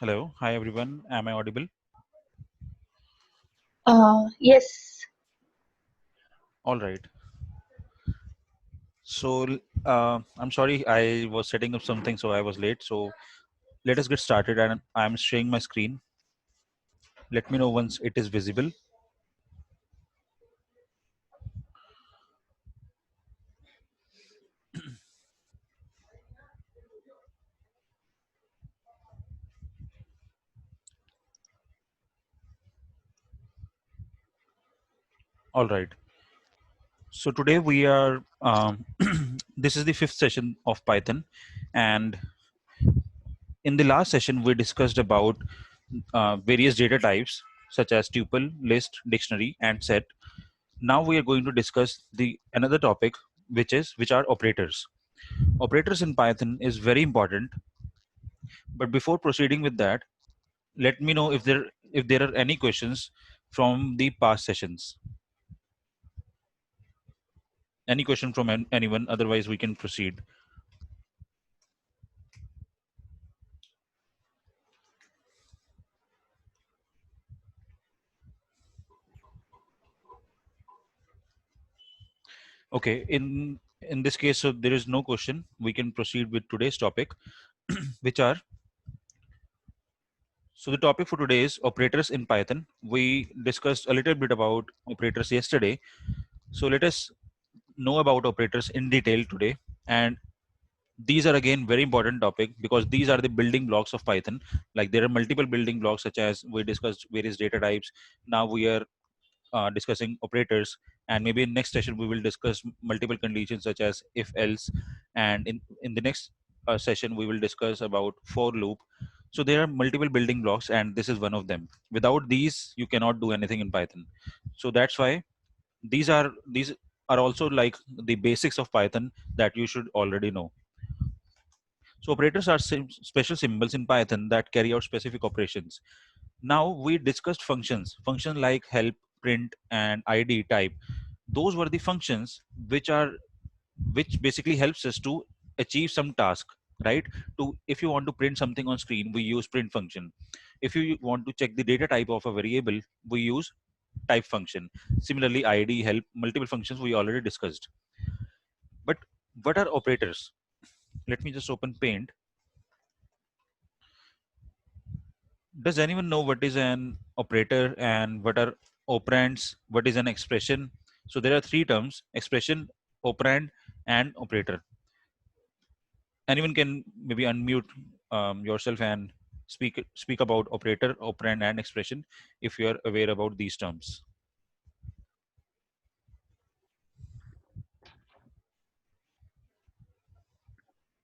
Hello. Hi, everyone. Am I audible? Yes. All right. I'm sorry, I was setting up something, so I was late. So, let us get started. And I'm sharing my screen. Let me know once it is visible. All right. So, today we are, this is the fifth session of Python. And in the last session, we discussed about various data types such as tuple, list, dictionary, and set. Now we are going to discuss the another topic, which are operators. Operators in Python is very important. But before proceeding with that, let me know if there are any questions from the past sessions. Any question from anyone? Otherwise, we can proceed. Okay. In this case, so there is no question. We can proceed with today's topic, which are so the topic for today is operators in Python. We discussed a little bit about operators yesterday. So let us know about operators in detail today. And these are again very important topic because these are the building blocks of Python. Like there are multiple building blocks, such as we discussed various data types. Now we are discussing operators, and maybe in next session we will discuss multiple conditions such as if else, and in the next session we will discuss about for loop. So there are multiple building blocks, and this is one of them. Without these you cannot do anything in Python. So that's why these are also like the basics of Python that you should already know. So operators are special symbols in Python that carry out specific operations. Now we discussed functions. Functions like help, print, and id type. Those were the functions which basically helps us to achieve some task, right? To if you want to print something on screen, we use print function. If you want to check the data type of a variable, we use type function. Similarly, id, help, multiple functions we already discussed. But what are operators? Let me just open Paint. Does anyone know what is an operator and what are operands? What is an expression? So there are three terms: expression, operand, and operator. Anyone can maybe unmute yourself and speak about operator, operand, and expression if you are aware about these terms.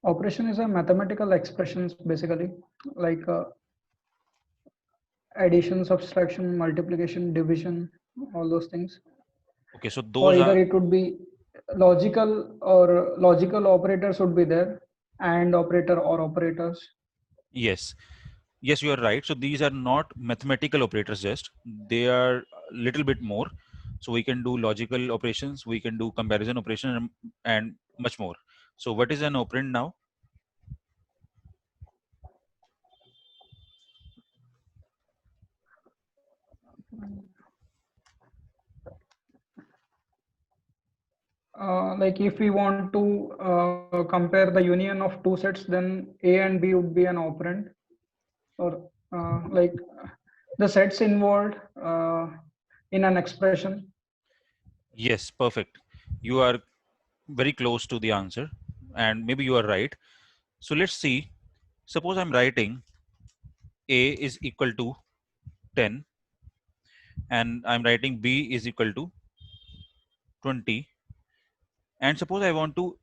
Operation is a mathematical expressions basically, like addition, subtraction, multiplication, division, all those things. Okay, so Or those either are it would be logical or logical operators would be there, and operator or operators. yes, yes, you are right. So these are not mathematical operators; just they are a little bit more. So we can do logical operations, we can do comparison operation, and much more. So what is an operand now? Like if we want to compare the union of two sets, then A and B would be an operand, or like the sets involved in an expression. Yes, perfect. You are very close to the answer, and maybe you are right. So let's see. Suppose I'm writing A is equal to 10, and I'm writing B is equal to 20. And suppose I want to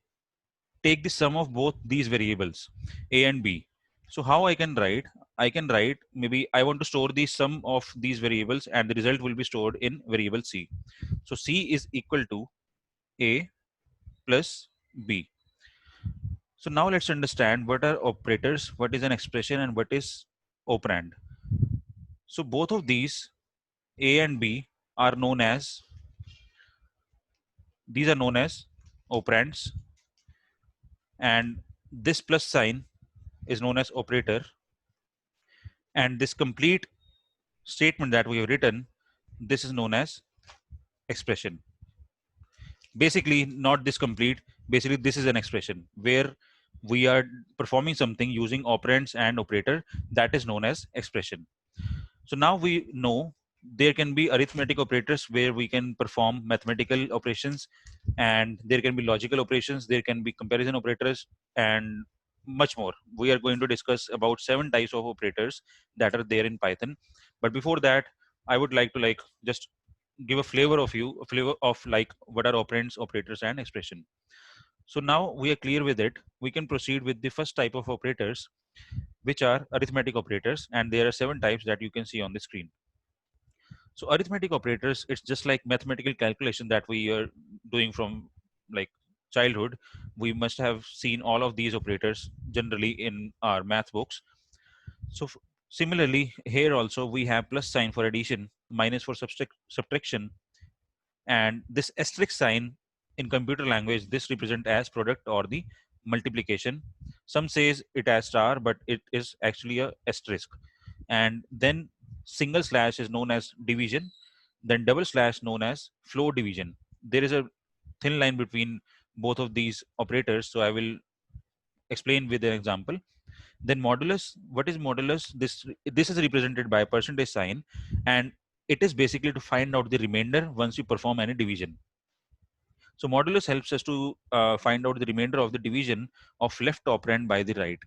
take the sum of both these variables, A and B. So how I can write? I can write, maybe I want to store the sum of these variables, and the result will be stored in variable C. So C is equal to A plus B. So now let's understand what are operators, what is an expression, and what is operand. So both of these, A and B, are known as operands, and this plus sign is known as operator, And this complete statement that we have written, this is known as expression. Basically, not this complete. Basically, this is an expression where we are performing something using operands and operator, that is known as expression. So now we know there can be arithmetic operators where we can perform mathematical operations, and there can be logical operations, there can be comparison operators, and much more. We are going to discuss about 7 types of operators that are there in Python. But before that, I would like to just give a flavor of like what are operands, operators, and expression. So now we are clear with it. We can proceed with the first type of operators, which are arithmetic operators, and there are 7 types that you can see on the screen. So arithmetic operators, it's just like mathematical calculation that we are doing from like childhood. We must have seen all of these operators generally in our math books. So similarly, here also we have plus sign for addition, minus for subtraction, and this asterisk sign in computer language, this represent as product or the multiplication. Some says it as star, but it is actually a asterisk. And then single slash is known as division, then double slash known as floor division. There is a thin line between both of these operators, so I will explain with an example. Then modulus, what is modulus? This is represented by a percentage sign, and it is basically to find out the remainder once you perform any division. So modulus helps us to find out the remainder of the division of left operand by the right.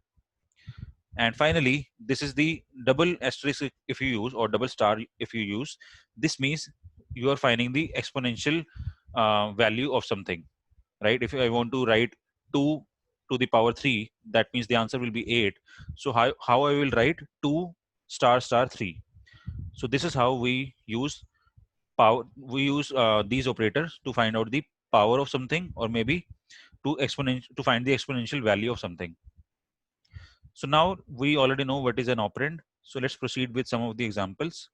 And finally, this is the double asterisk if you use, or double star if you use. This means you are finding the exponential value of something, right? If I want to write 2 to the power 3, that means the answer will be 8. So how I will write 2 star star 3. So this is how we use power. We use these operators to find out the power of something, or maybe to find the exponential value of something. So now we already know what is an operand. So let's proceed with some of the examples.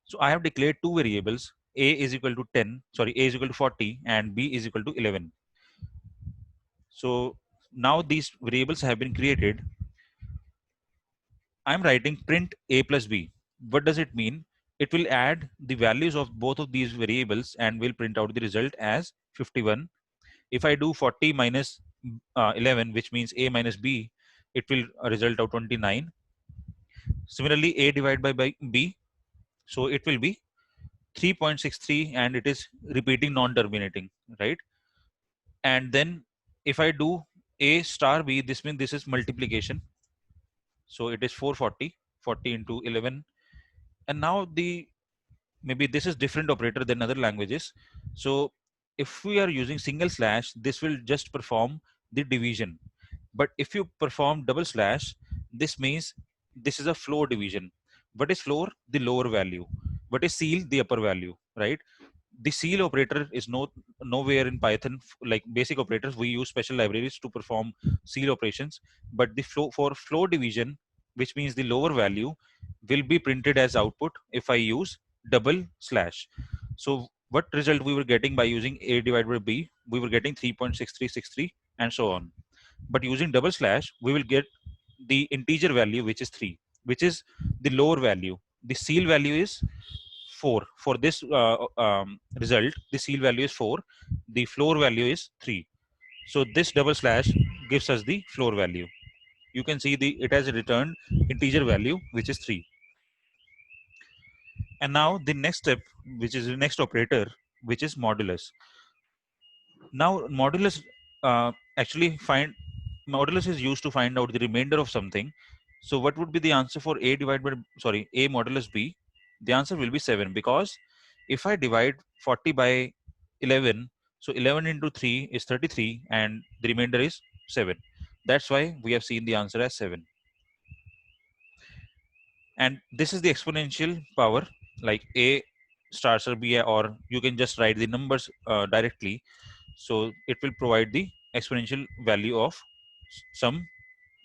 So I have declared two variables, a is equal to 10, sorry, a is equal to 40 and b is equal to 11. So now these variables have been created. I'm writing print a plus b. What does it mean? It will add the values of both of these variables and will print out the result as 51. If I do 40 minus 11, which means a minus b, it will result out 29. Similarly, a divided by b, so it will be 3.63, and it is repeating non-terminating, right? And then if I do a star b, this means this is multiplication. So it is 440, 40 into 11. And now the maybe this is different operator than other languages. So if we are using single slash, this will just perform the division. But if you perform double slash, this means this is a floor division. What is floor? The lower value. What is ceil? The upper value, right? The ceil operator is nowhere in Python. Like basic operators, we use special libraries to perform ceil operations. But the flow for floor division, which means the lower value, will be printed as output if I use double slash. So what result we were getting by using a divided by b? We were getting 3.6363 and so on. But using double slash, we will get the integer value, which is 3, which is the lower value. The ceil value is 4. For this result, the ceil value is 4. The floor value is 3. So this double slash gives us the floor value. You can see it has returned integer value, which is 3. And now the next step, which is the next operator, which is modulus. Now modulus actually find modulus is used to find out the remainder of something. So what would be the answer for a divided by, sorry, a modulus b? The answer will be 7, because if I divide 40 by 11, so 11 into 3 is 33 and the remainder is 7. That's why we have seen the answer as 7. And this is the exponential power, like a stars or b, or you can just write the numbers directly. So it will provide the exponential value of some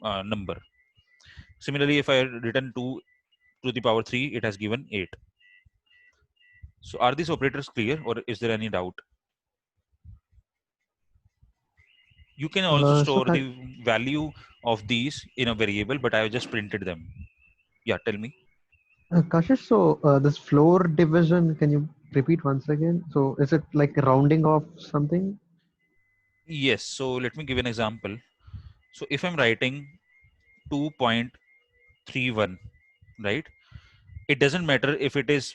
number. Similarly, if I return 2 to the power 3, it has given 8. So are these operators clear, or is there any doubt? You can also So store can the value of these in a variable, but I have just printed them. Yeah, tell me. Kashish, so this floor division, can you repeat once again? So is it like rounding off something? Yes, so let me give an example. So if I'm writing 2.31, right? It doesn't matter if it is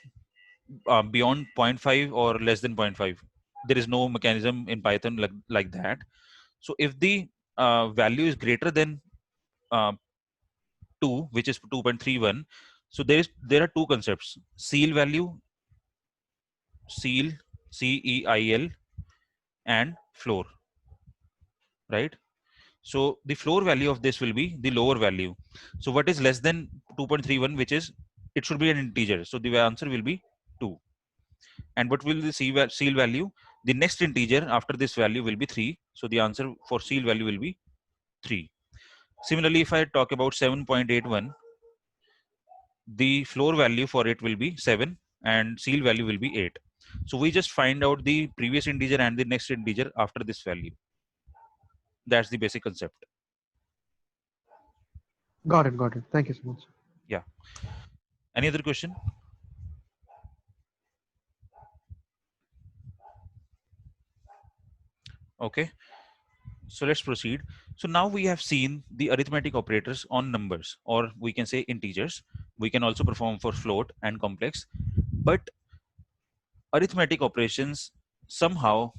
beyond zero point 0.5 or less than zero point 0.5. There is no mechanism in Python like that. So if the value is greater than uh, 2, which is 2.31, so there are two concepts: ceil value, ceil, CEIL, and floor, right? So the floor value of this will be the lower value. So what is less than 2.31, which is, it should be an integer. So the answer will be 2. And what will the ceil value? The next integer after this value will be 3. So the answer for ceil value will be 3. Similarly, if I talk about 7.81, the floor value for it will be 7 and ceil value will be 8. So we just find out the previous integer and the next integer after this value. That's the basic concept. Got it, got it. Thank you so much. Yeah. Any other question? Okay. So let's proceed. So now we have seen the arithmetic operators on numbers, or we can say integers. We can also perform for float and complex. But arithmetic operations somehow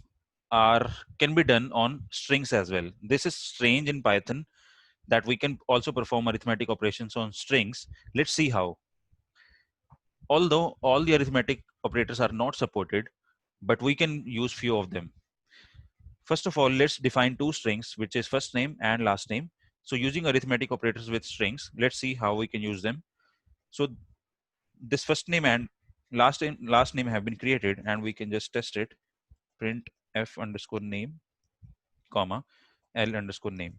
are can be done on strings as well. This is strange in Python that we can also perform arithmetic operations on strings. Let's see how. Although all the arithmetic operators are not supported, but we can use few of them. First of all, let's define two strings, which is first name and last name. So using arithmetic operators with strings, let's see how we can use them. So this first name and last name have been created, and we can just test it. Print f underscore name, comma, l underscore name.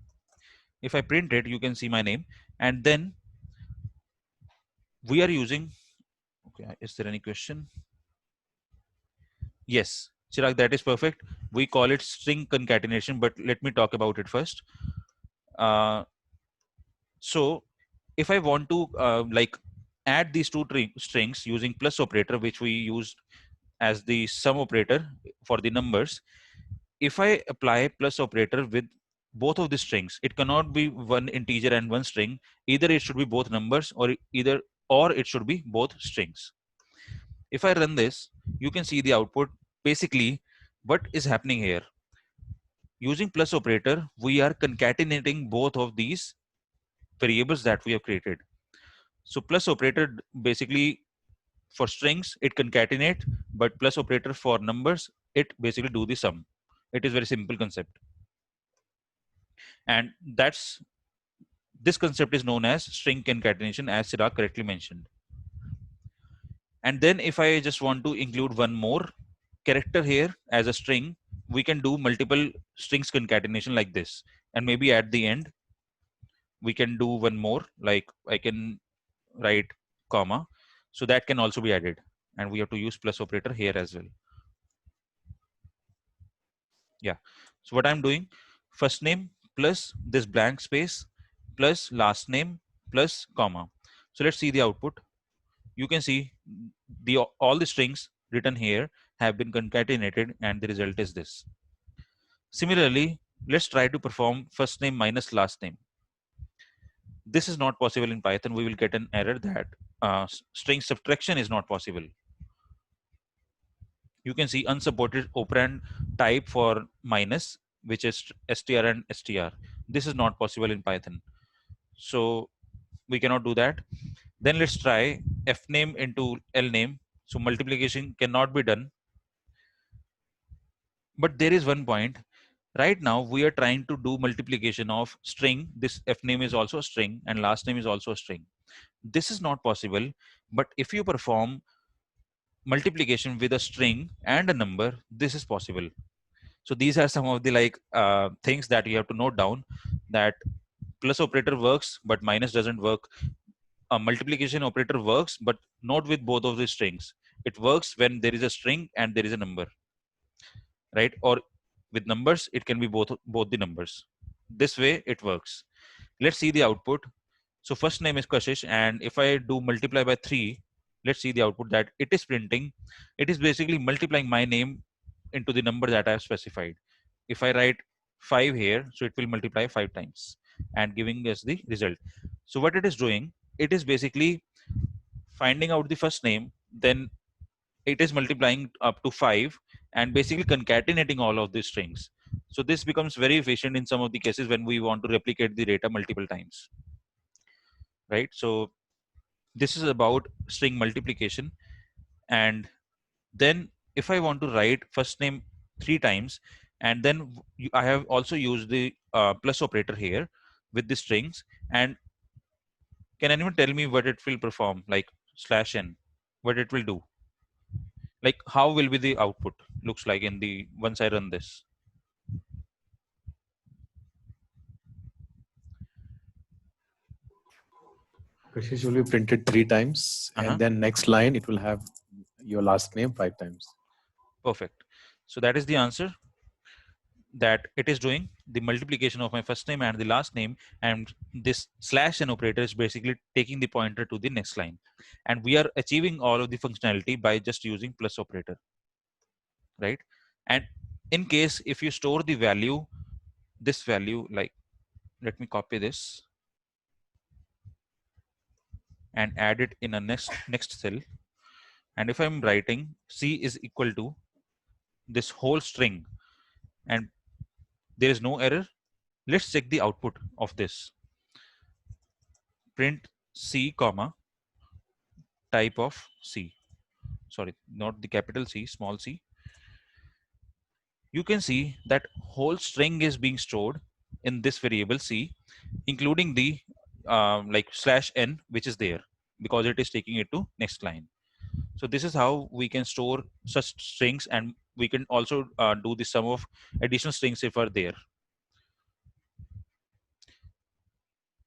If I print it, you can see my name. And then we are using, okay, is there any question? Yes, Chirag, that is perfect. We call it string concatenation, but let me talk about it first. Uh, so if I want to like add these two strings using plus operator, which we used as the sum operator for the numbers, if I apply plus operator with both of the strings, it cannot be one integer and one string. Either it should be both numbers, or it should be both strings. If I run this, you can see the output. Basically, what is happening here? Using plus operator, we are concatenating both of these variables that we have created. So plus operator basically for strings it concatenate, but plus operator for numbers it basically do the sum. It is very simple concept, and that's this concept is known as string concatenation, as Chirag correctly mentioned. And then if I just want to include one more character here as a string, we can do multiple strings concatenation like this. And maybe at the end, we can do one more, like I can write comma. So that can also be added. And we have to use plus operator here as well. Yeah. So what I'm doing, first name plus this blank space plus last name plus comma. So let's see the output. You can see the all the strings written here have been concatenated, and the result is this. Similarly, let's try to perform first name minus last name. This is not possible in Python. We will get an error that string subtraction is not possible. You can see unsupported operand type for minus, which is str and str. This is not possible in Python. So we cannot do that. Then let's try f name into l name. So multiplication cannot be done. But there is one point. Right now we are trying to do multiplication of string. This f name is also a string and last name is also a string. This is not possible. But if you perform multiplication with a string and a number, this is possible. So these are some of the things that you have to note down, that plus operator works but minus doesn't work. A multiplication operator works but not with both of the strings. It works when there is a string and there is a number, right? Or with numbers it can be both the numbers. This way it works. Let's see the output. So first name is Kashish, and if I do multiply by 3, let's see the output that it is printing. It is basically multiplying my name into the number that I have specified. If I write 5 here, so it will multiply 5 times and giving us the result. So what it is doing, it is basically finding out the first name, then it is multiplying up to 5 and basically concatenating all of these strings. So this becomes very efficient in some of the cases when we want to replicate the data multiple times, right? So this is about string multiplication. And then if I want to write first name 3 times, and then I have also used the plus operator here with the strings. And can anyone tell me what it will perform, like slash n, what it will do? Like how will be the output looks like in the once I run this? Kashish will be printed 3 times, Uh-huh. and then next line it will have your last name 5 times. Perfect. So that is the answer, that it is doing the multiplication of my first name and the last name, and this slash n operator is basically taking the pointer to the next line, and we are achieving all of the functionality by just using plus operator, right? And in case if you store the value, this value, like let me copy this and add it in a next cell, and if I'm writing c is equal to this whole string and there is no error, let's check the output of this. Print c comma type of c, sorry, not the capital C, small c. You can see that whole string is being stored in this variable c, including the like slash n which is there, because it is taking it to next line. So this is how we can store such strings, and we can also do the sum of additional strings if are there.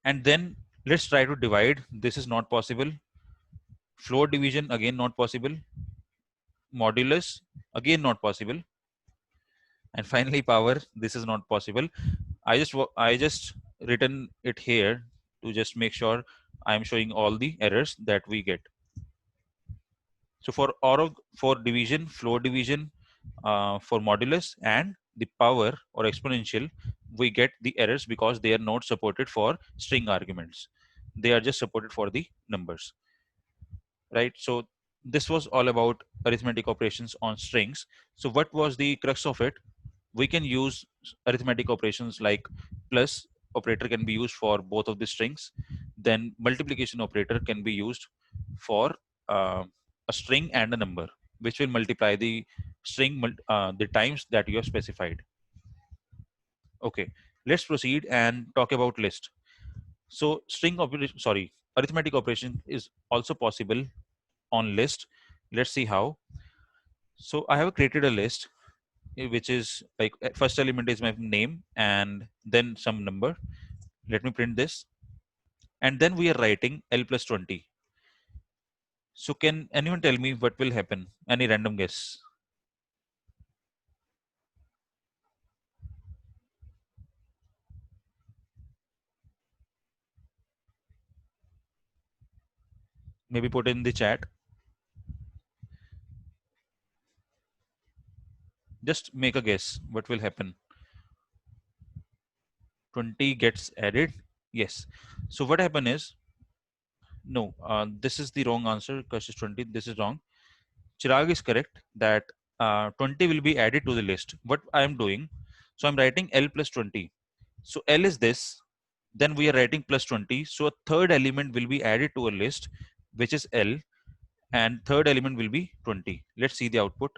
And then let's try to divide. This is not possible. Floor division, again not possible. Modulus, again not possible. And finally power, this is not possible. I just written it here to just make sure I'm showing all the errors that we get. So for division, floor division, for modulus and the power or exponential, we get the errors because they are not supported for string arguments. They are just supported for the numbers, right? So this was all about arithmetic operations on strings. So what was the crux of it? We can use arithmetic operations like plus operator can be used for both of the strings. Then multiplication operator can be used for uh, a string and a number, which will multiply the string the times that you have specified. Okay, let's proceed and talk about list. So string operation, sorry, arithmetic operation is also possible on list. Let's see how. So I have created a list which is like first element is my name and then some number. Let me print this. And then we are writing L plus 20. So can anyone tell me what will happen? Any random guess? Maybe put in the chat. Just make a guess. What will happen? 20 gets added. Yes. So what happen is, no, this is the wrong answer because it's 20. This is wrong. Chirag is correct that 20 will be added to the list. What I am doing, so I'm writing L plus 20. So L is this, then we are writing plus 20. So a third element will be added to a list, which is L, and third element will be 20. Let's see the output.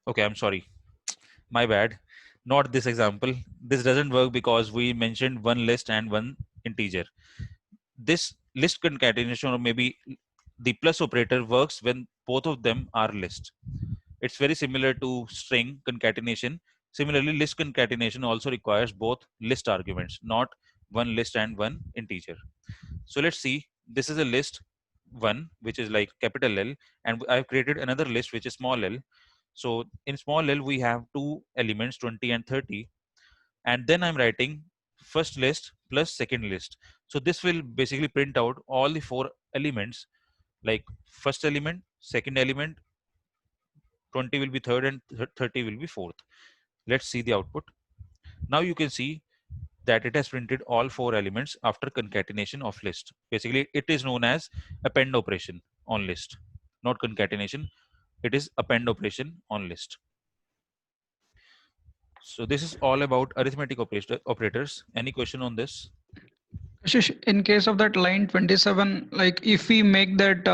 Okay, I'm sorry. My bad. Not this example. This doesn't work because we mentioned one list and one integer. This list concatenation or maybe the plus operator works when both of them are list. It's very similar to string concatenation. Similarly, list concatenation also requires both list arguments, not one list and one integer. So let's see. This is a list 1, which is like capital L, and I've created another list which is small l. So in small l, we have two elements, 20 and 30. And then I'm writing first list plus second list. So this will basically print out all the 4 elements, like first element, second element, 20 will be third, and 30 will be fourth. Let's see the output. Now you can see that it has printed all 4 elements after concatenation of list. Basically, it is known as append operation on list, not concatenation. It is append operation on list. So this is all about arithmetic operators. Any question on this? Ashish, in case of that line 27, like if we make that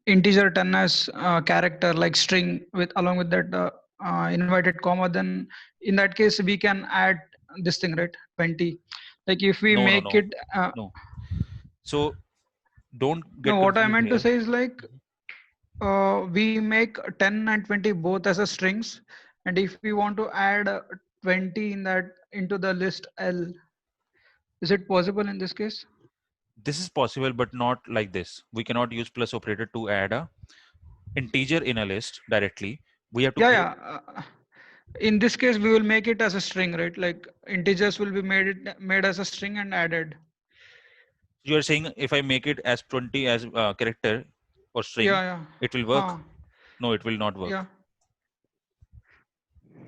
integer 10 as character like string with along with that inverted comma, then in that case we can add this thing, right? 20. Like if we No, no, make no, it. no. So don't No, get what I confused meant to here. say is like we make 10 and 20 both as a strings, and if we want to add 20 in that into the list L, is it possible in this case? This is possible, but not like this. We cannot use plus operator to add a integer in a list directly. We have to Yeah, create. yeah. In this case, we will make it as a string, right? Like integers will be made as a string and added. You are saying if I make it as 20 as character or string, Yeah, yeah. it will work? Huh. No, it will not work. Yeah.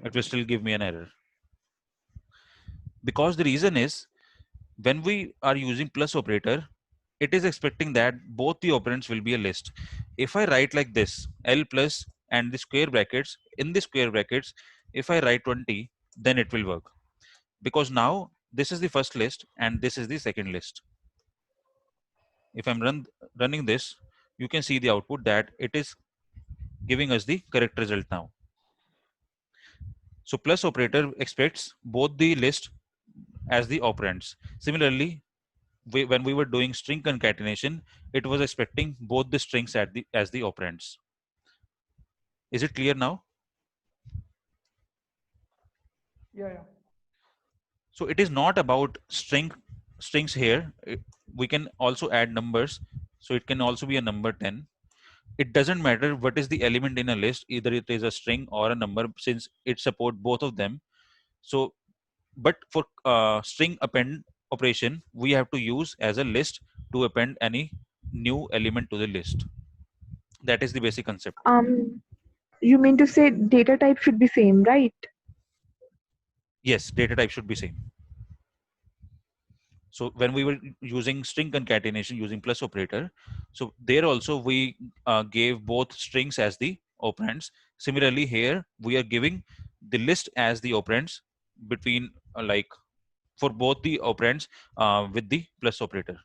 It will still give me an error. Because the reason is, when we are using plus operator, it is expecting that both the operands will be a list. If I write like this, L plus and the square brackets, in the square brackets, if I write 20, then it will work. Because now this is the first list and this is the second list. If I'm running this, you can see the output that it is giving us the correct result now. So plus operator expects both the list as the operands. Similarly, when we were doing string concatenation, it was expecting both the strings as the operands. Is it clear now? Yeah, yeah. So it is not about strings here. We can also add numbers. So it can also be a number 10. It doesn't matter what is the element in a list, either it is a string or a number, since it support both of them. So, but for string append operation, we have to use as a list to append any new element to the list. That is the basic concept. You mean to say data type should be same, right? Yes, data type should be same. So when we were using string concatenation using plus operator, so there also we gave both strings as the operands. Similarly here we are giving the list as the operands between like for both the operands with the plus operator.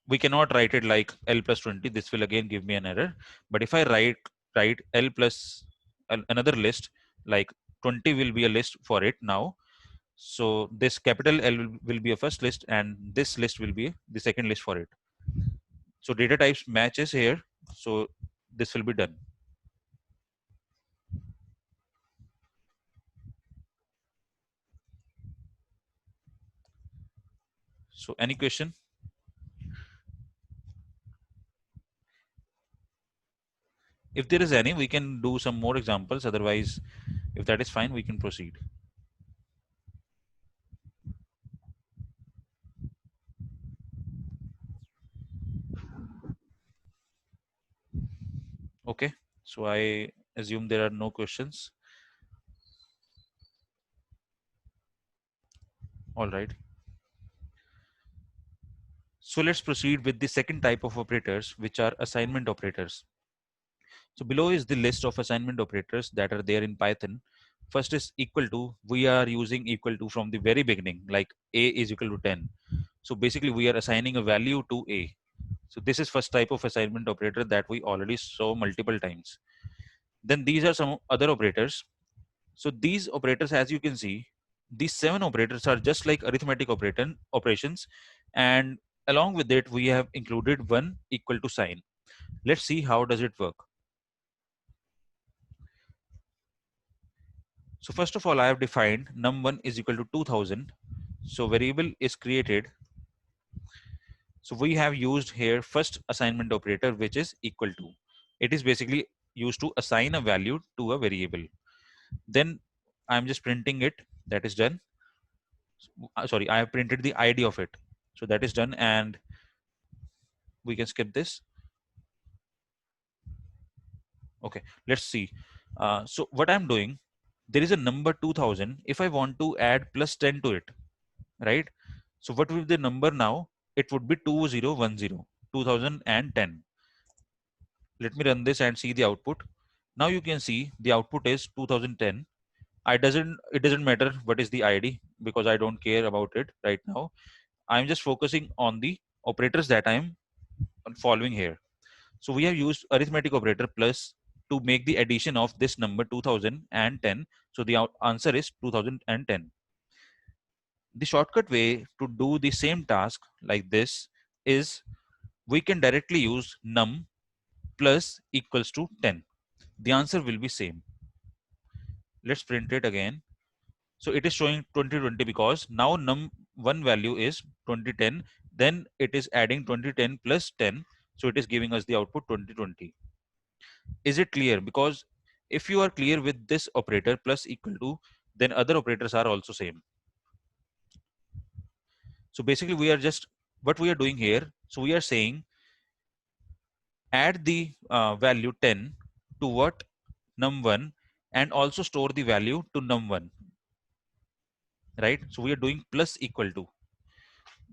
We cannot write it like L plus 20. This will again give me an error. But if I write L plus another list, like 20 will be a list for it now. So this capital L will be a first list and this list will be the second list for it. So data types matches here. So this will be done. So any question? If there is any, we can do some more examples. Otherwise, if that is fine, we can proceed. Okay, so I assume there are no questions. All right. So let's proceed with the second type of operators, which are assignment operators. So below is the list of assignment operators that are there in Python. First is equal to. We are using equal to from the very beginning, like a is equal to 10. So basically we are assigning a value to a. So this is first type of assignment operator that we already saw multiple times. Then these are some other operators. So these operators, as you can see, these 7 operators are just like arithmetic operations, and along with it we have included one equal to sign. Let's see how does it work. So first of all, I have defined num1 is equal to 2000. So variable is created. So we have used here first assignment operator, which is equal to. It is basically used to assign a value to a variable. Then I'm just printing it. That is done. Sorry, I have printed the ID of it. So that is done, and we can skip this. Okay, let's see. So what I'm doing, there is a number 2000. If I want to add plus 10 to it, right? So what will be the number now? It would be 2010, 2010. Let me run this and see the output. Now you can see the output is 2010. It doesn't matter what is the ID because I don't care about it right now. I'm just focusing on the operators that I'm following here. So we have used arithmetic operator plus to make the addition of this number 2010. So the answer is 2010. The shortcut way to do the same task like this is we can directly use num plus equals to 10. The answer will be same. Let's print it again. So it is showing 2020 because now num1 value is 2010. Then it is adding 2010 plus 10. So it is giving us the output 2020. Is it clear? Because if you are clear with this operator plus equal to, then other operators are also same. So basically we are just, what we are doing here, so we are saying add the value 10 to what? Num1 and also store the value to num1, right? So we are doing plus equal to.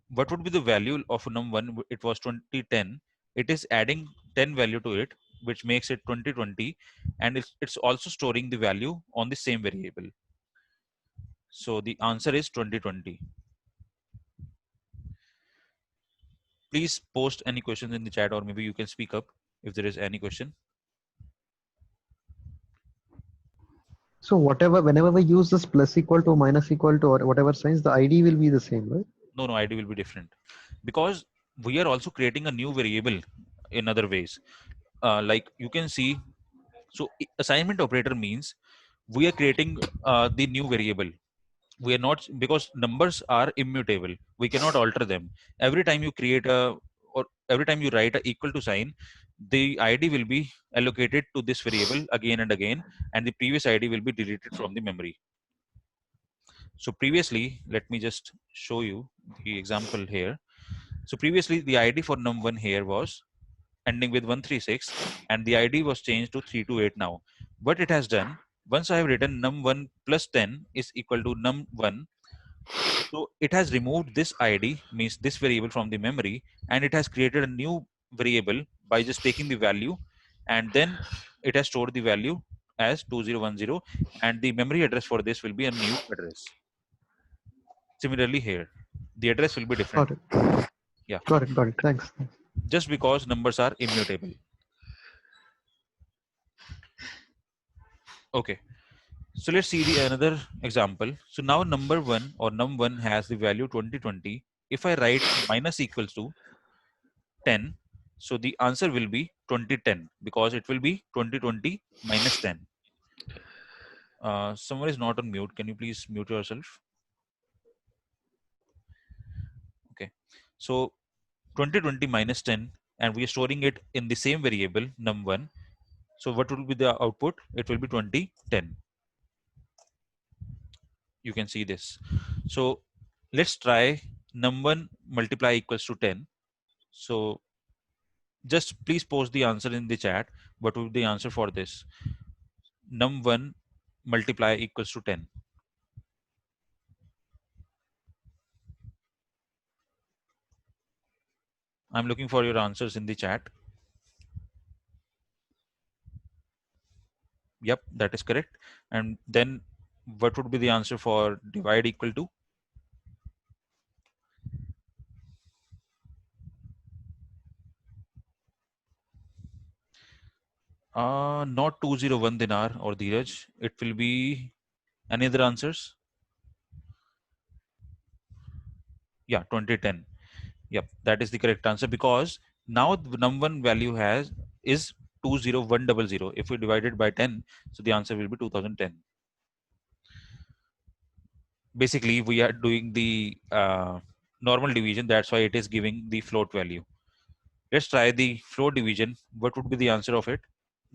What would be the value of num1? It was 2010. It is adding 10 value to it, which makes it 2020, and it's also storing the value on the same variable. So the answer is 2020. Please post any questions in the chat, or maybe you can speak up if there is any question. So whenever we use this plus equal to, minus equal to, or whatever signs, the ID will be the same, right? No, ID will be different because we are also creating a new variable in other ways. Like you can see, so assignment operator means we are creating the new variable. We are not, because numbers are immutable. We cannot alter them. Every time you create a, or every time you write a equal to sign, the ID will be allocated to this variable again and again, and the previous ID will be deleted from the memory. So previously, let me just show you the example here. So previously the ID for num1 here was ending with 136, and the ID was changed to 328 now. What it has done, once I have written num1 plus 10 is equal to num1, so it has removed this ID, means this variable, from the memory, and it has created a new variable by just taking the value, and then it has stored the value as 2010, and the memory address for this will be a new address. Similarly here, the address will be different. Got it. Yeah. Got it. Thanks. Just because numbers are immutable. Okay. So let's see the another example. So now number 1 or num1 has the value 2020. If I write minus equals to 10, so the answer will be 2010 because it will be 2020 minus 10. Someone is not on mute. Can you please mute yourself? Okay. So 2020 minus 10, and we are storing it in the same variable num1. So what will be the output? It will be 2010. You can see this. So let's try num1 multiply equals to 10. So just please post the answer in the chat. What will be the answer for this? Num1 multiply equals to 10. I'm looking for your answers in the chat. Yep, that is correct. And then what would be the answer for divide equal to? Not 201 dinar or Dheeraj. It will be any other answers? Yeah, 2010. Yep, that is the correct answer because now the num1 value is 20100. If we divide it by 10, so the answer will be 2010. Basically, we are doing the normal division. That's why it is giving the float value. Let's try the float division. What would be the answer of it?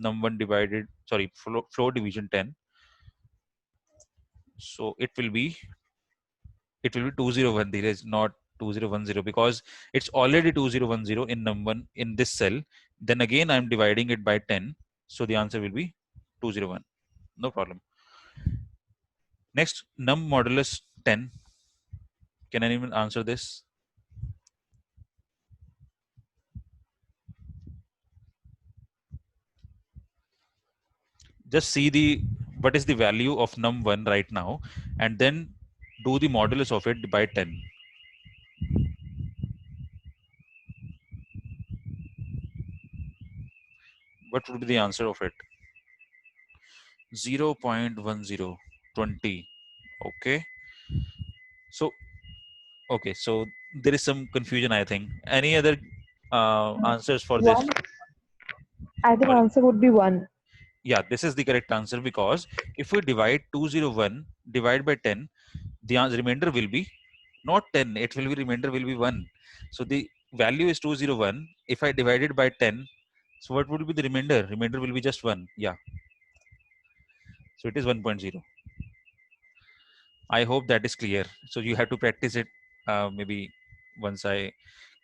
Num1 divided, sorry, float division 10. So it will be 2010. There is not 2010 because it's already 2010 in num1 in this cell. Then again I'm dividing it by 10. So the answer will be 201. No problem. Next, num modulus 10. Can anyone answer this? Just see the what is the value of num1 right now, and then do the modulus of it by 10. What would be the answer of it? 0.10, 20. Okay. So, okay. So there is some confusion, I think. Any other answers for this? One. I think Sorry. answer would be 1. Yeah, this is the correct answer because if we divide 201 divide by 10, the remainder will be not 10. It will be remainder will be 1. So the value is 201. If I divide it by 10, so what would be the remainder? Remainder will be just 1. Yeah. So it is 1.0. I hope that is clear. So you have to practice it maybe once I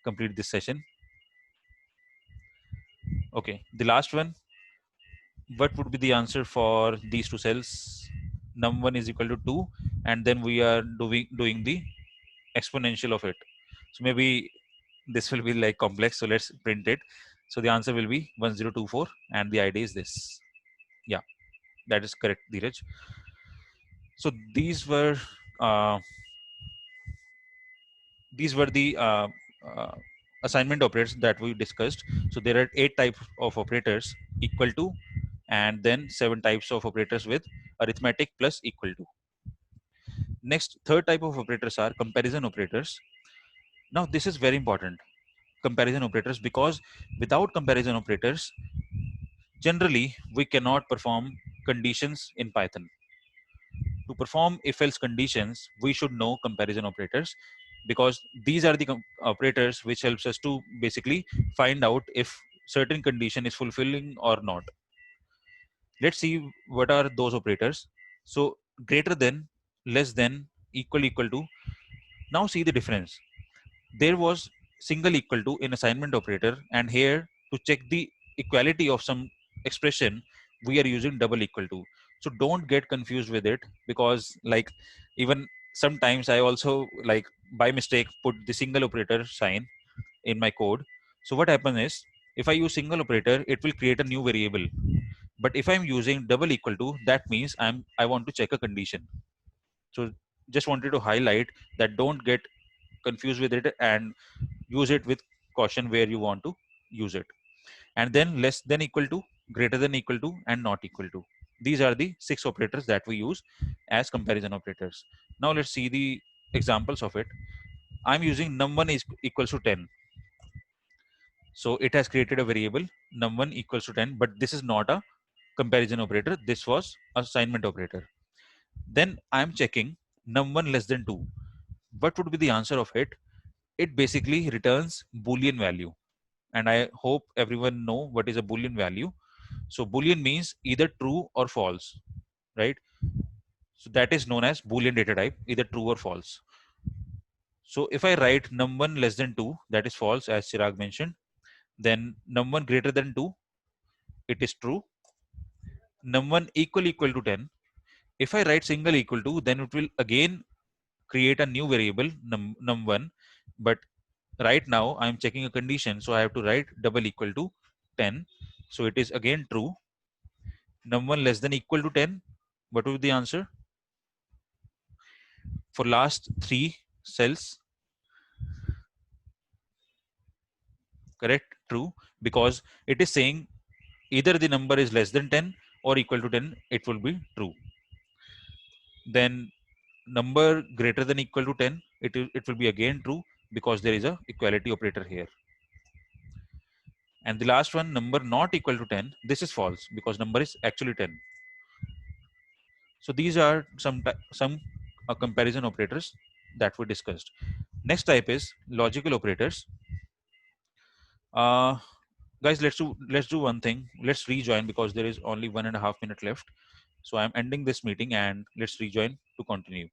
complete this session. Okay, the last one. What would be the answer for these two cells? Num1 is equal to 2, and then we are doing the exponential of it. So maybe this will be like complex. So let's print it. So the answer will be 1024, and the ID is this. Yeah, that is correct, Dheeraj. So uh, these were the uh, assignment operators that we discussed. So there are 8 types of operators: equal to, and then 7 types of operators with arithmetic plus equal to. Next, third type of operators are comparison operators. Now this is very important, comparison operators, because without comparison operators, generally we cannot perform conditions in Python. To perform if else conditions, we should know comparison operators, because these are the operators which helps us to basically find out if certain condition is fulfilling or not. Let's see what are those operators. So greater than, less than, equal to. Now see the difference. There was single equal to in assignment operator, and here to check the equality of some expression we are using double equal to. So don't get confused with it, because like even sometimes I also like by mistake put the single operator sign in my code. So what happens is, if I use single operator, it will create a new variable. But if I'm using double equal to, that means I want to check a condition. So just wanted to highlight that don't get confused with it, and use it with caution where you want to use it. And then less than equal to, greater than equal to, and not equal to. These are the 6 operators that we use as comparison operators. Now let's see the examples of it. I'm using num1 is equals to 10. So it has created a variable num1 equals to 10, but this is not a comparison operator. This was assignment operator. Then I'm checking num1 less than 2. What would be the answer of it? It basically returns Boolean value. And I hope everyone know what is a Boolean value. So Boolean means either true or false, right? So that is known as Boolean data type, either true or false. So if I write num1 less than 2, that is false, as Chirag mentioned. Then num1 greater than 2, it is true. Num1 equal to 10. If I write single equal to, then it will again create a new variable num1. But right now I'm checking a condition, so I have to write double equal to 10. So it is again true. Num1 less than equal to 10. What would be the answer? For last 3 cells, correct, true, because it is saying either the number is less than 10 or equal to 10, it will be true. Then number greater than equal to 10, it will be again true, because there is a equality operator here. And the last one, number not equal to 10, this is false, because number is actually 10. So these are some comparison operators that we discussed. Next type is logical operators. Guys, let's do one thing. Let's rejoin, because there is only 1.5 minutes left. So I'm ending this meeting, and let's rejoin. to continue.